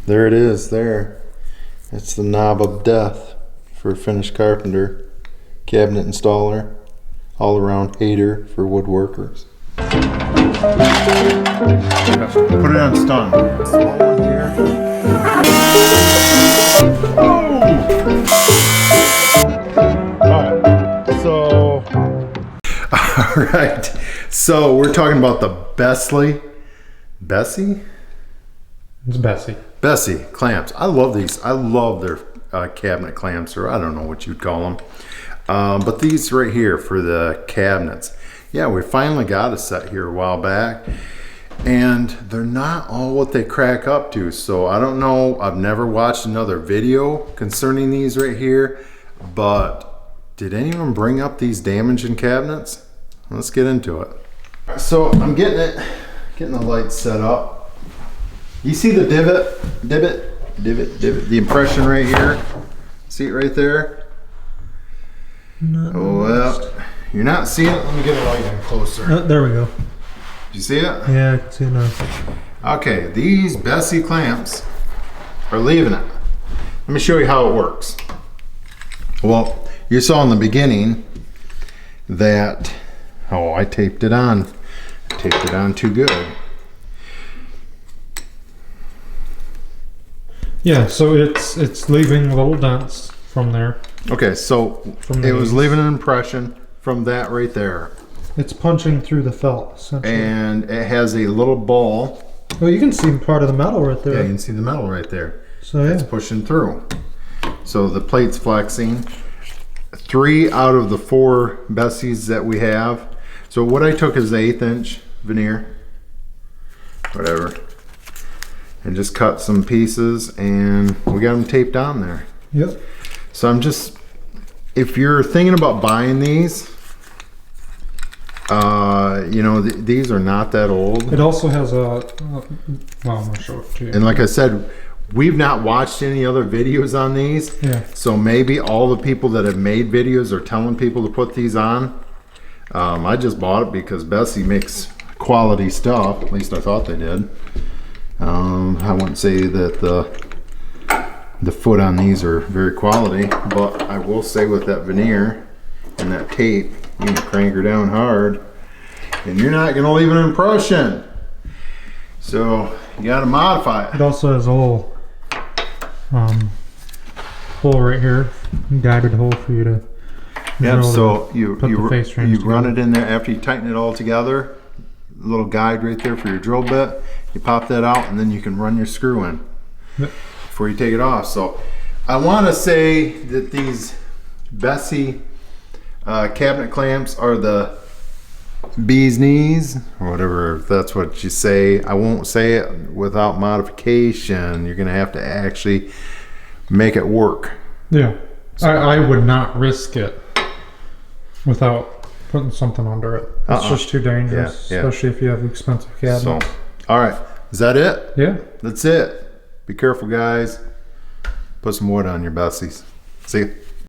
There it is there. It's the knob of death for a finished carpenter, cabinet installer, all around hater for woodworkers. Put it on stun. Small one here. Alright, so we're talking about the Bessey? It's Bessey. Bessey clamps. I love these. I love their cabinet clamps, or I don't know what you'd call them. But these right here for the cabinets. Yeah, we finally got a set here a while back, and they're not all what they crack up to. So I don't know. I've never watched another video concerning these right here, but did anyone bring up these damaging cabinets? Let's get into it. So I'm getting the lights set up. You see the divot, the impression right here? See it right there? No. Well, you're not seeing it. Let me get a light in closer. There we go. You see it? Yeah, I can see it now. Okay, these Bessey clamps are leaving it. Let me show you how it works. Well, you saw in the beginning that, I taped it on. I taped it on too good. Yeah, so it's leaving little dents from there. Okay, so it was leaving an impression from that right there. It's punching through the felt, essentially. And it has a little ball. Well, you can see part of the metal right there. Yeah, you can see the metal right there. So yeah. It's pushing through. So the plate's flexing. 3 out of the 4 Besseys that we have. So what I took is the 1/8 inch veneer, whatever, and just cut some pieces, and we got them taped on there. Yep. So I'm just, if you're thinking about buying these, you know, these are not that old. It also has a, well, I'm gonna show it to you. And like I said, we've not watched any other videos on these. Yeah. So maybe all the people that have made videos are telling people to put these on. I just bought it because Bessey makes quality stuff. At least I thought they did. I wouldn't say that the foot on these are very quality, but I will say with that veneer and that tape, you can crank her down hard and you're not going to leave an impression. So you got to modify it. It also has a little hole right here, guided hole for you to. Yep. So you together. run it in there after you tighten it all together. A little guide right there for your drill bit. You pop that out, and then you can run your screw in before you take it off. So I want to say that these Bessey cabinet clamps are the bee's knees, or whatever, if that's what you say. I won't say it without modification. You're going to have to actually make it work. Yeah. So, I would not risk it without putting something under it. It's just too dangerous, especially if you have expensive cabinets. So, all right. Is that it? Yeah. That's it. Be careful, guys. Put some wood on your Besseys. See ya.